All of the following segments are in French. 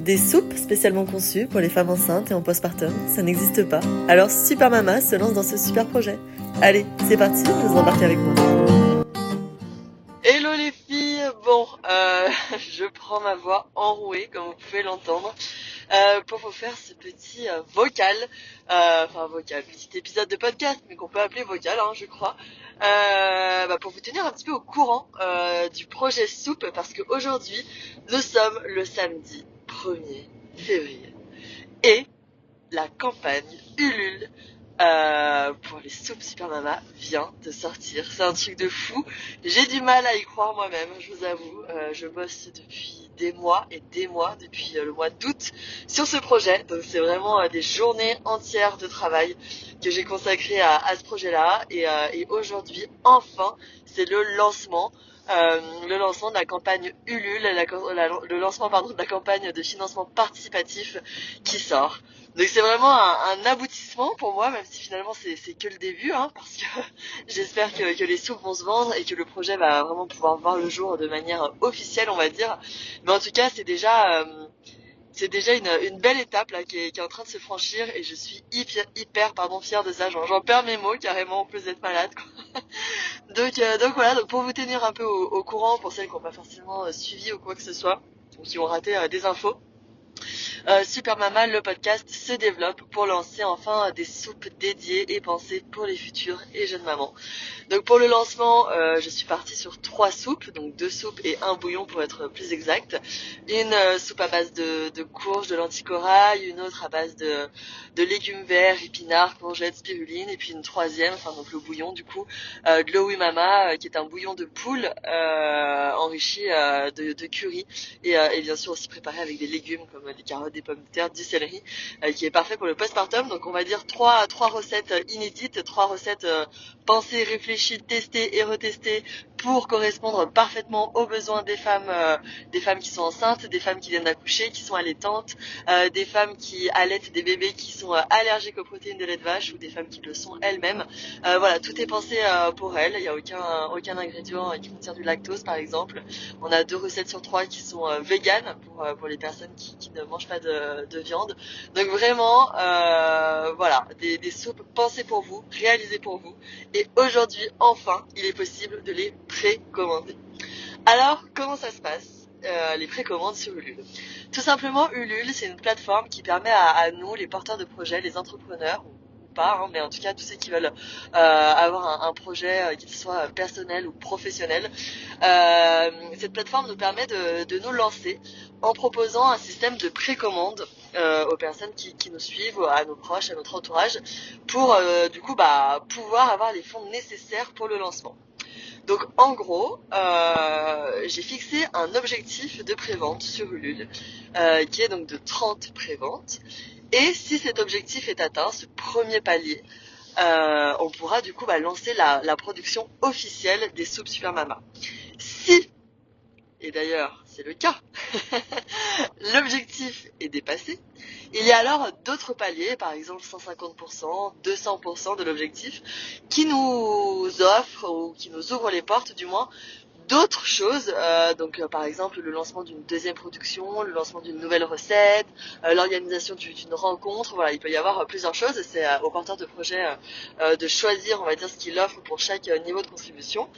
Des soupes spécialement conçues pour les femmes enceintes et en postpartum, ça n'existe pas. Alors Super Mama se lance dans ce super projet. Allez, c'est parti, vous embarquez avec moi. Hello les filles, bon, je prends ma voix enrouée comme vous pouvez l'entendre pour vous faire ce petit petit épisode de podcast mais qu'on peut appeler vocal je crois, pour vous tenir un petit peu au courant du projet Soupe parce qu'aujourd'hui nous sommes le samedi 1er février et la campagne Ulule pour les soupes Super Mama vient de sortir. C'est un truc de fou. J'ai du mal à y croire moi-même, je vous avoue. Je bosse depuis des mois et des mois, depuis le mois d'août, sur ce projet. Donc c'est vraiment des journées entières de travail que j'ai consacrées à ce projet-là. Et aujourd'hui, enfin, c'est le lancement. Le lancement de la campagne Ulule, le lancement de la campagne de financement participatif qui sort. Donc c'est vraiment un aboutissement pour moi, même si finalement c'est que le début, parce que j'espère que les soupes vont se vendre et que le projet va vraiment pouvoir voir le jour de manière officielle, on va dire. Mais en tout cas, c'est déjà une belle étape là qui est en train de se franchir et je suis hyper fière de ça. J'en perds mes mots carrément en plus d'être malade, quoi. Donc voilà, donc pour vous tenir un peu au courant, pour celles qui n'ont pas forcément suivi ou quoi que ce soit, ou qui ont raté des infos. Super Mama, le podcast se développe pour lancer enfin des soupes dédiées et pensées pour les futures et jeunes mamans. Donc pour le lancement, je suis partie sur 3 soupes, donc 2 soupes et un bouillon pour être plus exact. Une soupe à base de courges, de lentilles corail, une autre à base de légumes verts, épinards, courgettes, spiruline, et puis une troisième, donc le bouillon du coup, Glowy Mama, qui est un bouillon de poule enrichi de curry et bien sûr aussi préparé avec des légumes comme des carottes, des pommes de terre, du céleri, qui est parfait pour le postpartum. Donc on va dire trois recettes inédites, 3 recettes pensées, réfléchies, testées et retestées pour correspondre parfaitement aux besoins des femmes qui sont enceintes, des femmes qui viennent d'accoucher, qui sont allaitantes, des femmes qui allaitent des bébés qui sont allergiques aux protéines de lait de vache ou des femmes qui le sont elles-mêmes. Voilà, tout est pensé pour elles. Il n'y a aucun ingrédient qui contient du lactose par exemple. On a 2 recettes sur 3 qui sont véganes pour les personnes qui ne mangent pas de viande. Donc vraiment, voilà, des soupes pensées pour vous, réalisées pour vous. Et aujourd'hui, enfin, il est possible de les précommander. Alors, comment ça se passe les précommandes sur Ulule? Tout simplement, Ulule, c'est une plateforme qui permet à nous, les porteurs de projets, les entrepreneurs, ou pas, mais en tout cas tous ceux qui veulent avoir un projet, qu'il soit personnel ou professionnel. Cette plateforme nous permet de nous lancer en proposant un système de précommande aux personnes qui nous suivent, à nos proches, à notre entourage, pour du coup pouvoir avoir les fonds nécessaires pour le lancement. Donc en gros, j'ai fixé un objectif de prévente sur Ulule qui est donc de 30 préventes. Et si cet objectif est atteint, ce premier palier, on pourra du coup lancer la production officielle des soupes Super Mama. Si, et d'ailleurs c'est le cas, l'objectif est dépassé, il y a alors d'autres paliers, par exemple 150%, 200% de l'objectif, qui nous offrent ou qui nous ouvrent les portes du moins d'autres choses, par exemple le lancement d'une deuxième production, le lancement d'une nouvelle recette, l'organisation d'une rencontre. Voilà, il peut y avoir plusieurs choses. C'est aux porteurs de projet de choisir, on va dire, ce qu'il offre pour chaque niveau de contribution.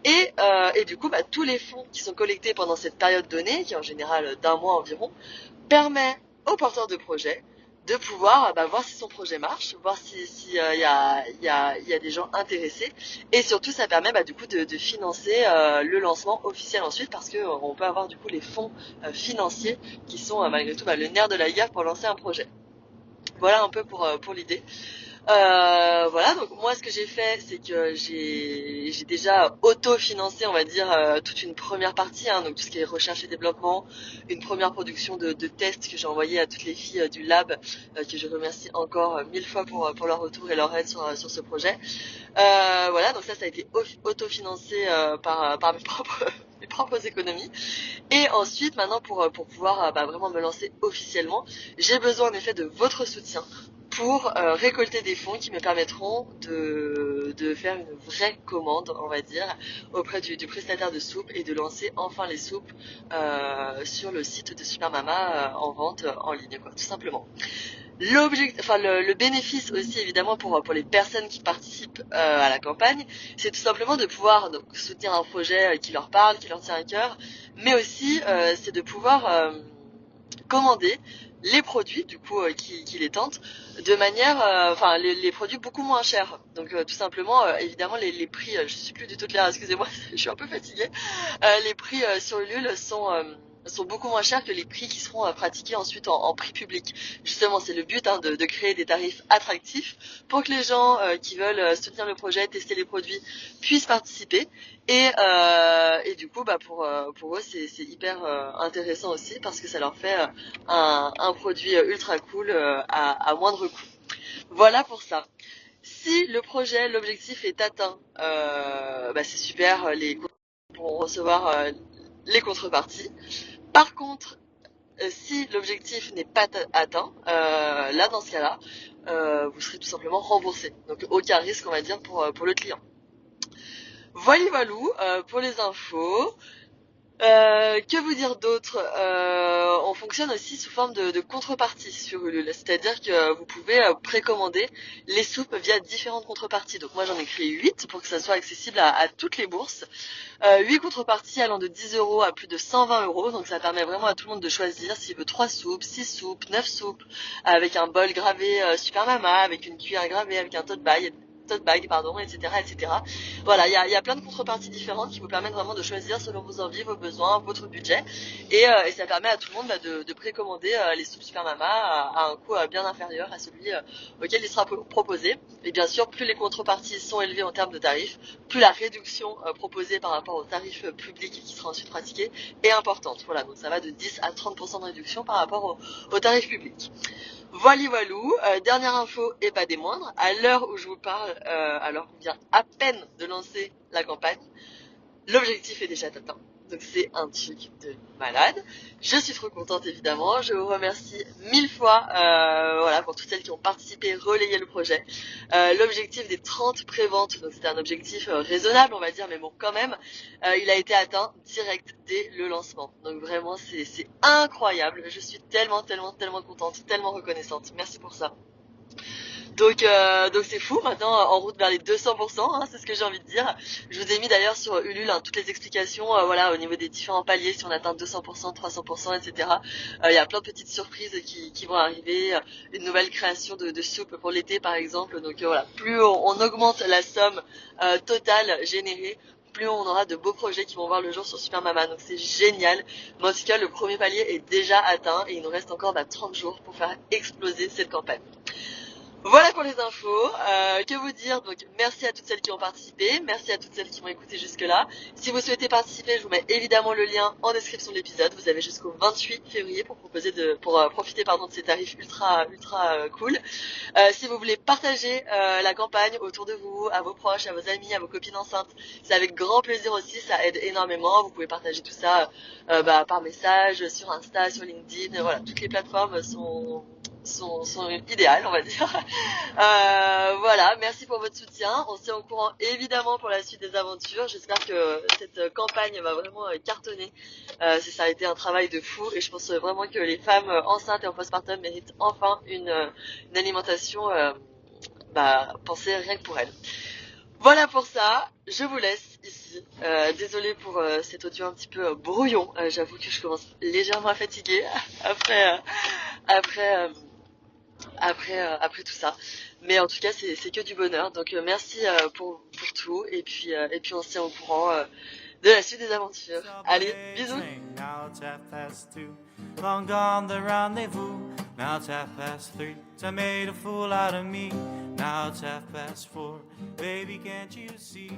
Et du coup, tous les fonds qui sont collectés pendant cette période donnée, qui est en général d'un mois environ, permet aux porteurs de projet de pouvoir voir si son projet marche, voir si y a des gens intéressés, et surtout ça permet du coup de financer le lancement officiel ensuite, parce que on peut avoir du coup les fonds financiers qui sont malgré tout le nerf de la guerre pour lancer un projet. Voilà un peu pour l'idée. Voilà, donc moi ce que j'ai fait, c'est que j'ai déjà auto-financé, on va dire, toute une première partie, donc tout ce qui est recherche et développement, une première production de tests que j'ai envoyé à toutes les filles du lab, que je remercie encore 1000 fois pour leur retour et leur aide sur ce projet. Voilà, donc ça a été auto-financé par mes propres économies. Et ensuite, maintenant, pour pouvoir vraiment me lancer officiellement, j'ai besoin en effet de votre soutien pour récolter des fonds qui me permettront de faire une vraie commande, on va dire, auprès du prestataire de soupe et de lancer enfin les soupes sur le site de Super Mama en vente en ligne, quoi, tout simplement. Le bénéfice aussi évidemment pour les personnes qui participent à la campagne, c'est tout simplement de pouvoir donc soutenir un projet qui leur parle, qui leur tient à cœur, mais aussi c'est de pouvoir commander les produits du coup qui les tentent de manière les produits beaucoup moins chers. Donc tout simplement évidemment les prix je suis plus du tout claire, excusez-moi, je suis un peu fatiguée. Les prix sur Ulule sont beaucoup moins chers que les prix qui seront pratiqués ensuite en prix public. Justement, c'est le but de créer des tarifs attractifs pour que les gens qui veulent soutenir le projet, tester les produits, puissent participer. Et du coup, pour eux, c'est hyper intéressant aussi parce que ça leur fait un produit ultra cool à moindre coût. Voilà pour ça. Si le projet, l'objectif est atteint, c'est super, les pourront recevoir les contreparties. Par contre, si l'objectif n'est pas atteint, là dans ce cas-là, vous serez tout simplement remboursé. Donc aucun risque, on va dire, pour le client. Voilà, pour les infos. Que vous dire d'autre? On fonctionne aussi sous forme de contrepartie sur Ulule, c'est-à-dire que vous pouvez précommander les soupes via différentes contreparties. Donc moi j'en ai créé 8 pour que ça soit accessible à toutes les bourses. 8 contreparties allant de 10 € à plus de 120 €, donc ça permet vraiment à tout le monde de choisir s'il veut 3 soupes, 6 soupes, 9 soupes, avec un bol gravé Super Mama, avec une cuillère gravée, avec un tote bag, etc. Voilà, il y a plein de contreparties différentes qui vous permettent vraiment de choisir selon vos envies, vos besoins, votre budget. Et ça permet à tout le monde de précommander les soupes Super Mama à un coût bien inférieur à celui auquel il sera proposé. Et bien sûr, plus les contreparties sont élevées en termes de tarifs, plus la réduction proposée par rapport au tarif public qui sera ensuite pratiqué est importante. Voilà, donc ça va de 10 à 30% de réduction par rapport au tarif public. Voilà, dernière info et pas des moindres, à l'heure où je vous parle, alors qu'on vient à peine de lancer la campagne, l'objectif est déjà atteint. Donc c'est un truc de malade. Je suis trop contente évidemment. Je vous remercie 1000 fois pour toutes celles qui ont participé, relayé le projet. L'objectif des 30 préventes, donc c'était un objectif raisonnable on va dire, mais bon quand même, il a été atteint direct dès le lancement. Donc vraiment c'est incroyable. Je suis tellement contente, tellement reconnaissante. Merci pour ça. Donc c'est fou, maintenant en route vers les 200%, c'est ce que j'ai envie de dire. Je vous ai mis d'ailleurs sur Ulule toutes les explications au niveau des différents paliers, si on atteint 200%, 300%, etc. Il y a plein de petites surprises qui vont arriver, une nouvelle création de soupe pour l'été par exemple. Donc voilà, plus on augmente la somme totale générée, plus on aura de beaux projets qui vont voir le jour sur Super Mama, donc c'est génial. Mais en tout cas, le premier palier est déjà atteint et il nous reste encore 30 jours pour faire exploser cette campagne. Voilà pour les infos. Que vous dire? Donc merci à toutes celles qui ont participé, merci à toutes celles qui m'ont écouté jusque là. Si vous souhaitez participer, je vous mets évidemment le lien en description de l'épisode. Vous avez jusqu'au 28 février pour profiter de ces tarifs ultra cool. Si vous voulez partager la campagne autour de vous, à vos proches, à vos amis, à vos copines enceintes, c'est avec grand plaisir aussi, ça aide énormément. Vous pouvez partager tout ça par message, sur Insta, sur LinkedIn, voilà, toutes les plateformes sont idéales on va dire. Voilà, merci pour votre soutien, on se tient au courant évidemment pour la suite des aventures. J'espère que cette campagne va vraiment cartonner. Ça a été un travail de fou et je pense vraiment que les femmes enceintes et en postpartum méritent enfin une alimentation pensée rien que pour elles. Voilà pour ça, je vous laisse ici. Désolée pour cet audio un petit peu brouillon. J'avoue que je commence légèrement à fatiguer après tout ça. Mais en tout cas, c'est que du bonheur. Donc merci pour tout. Et puis on se tient au courant de la suite des aventures. Allez, bisous. Long gone the rendezvous. Now it's 3:30. I made a fool out of me. Now it's 4:30. Baby, can't you see?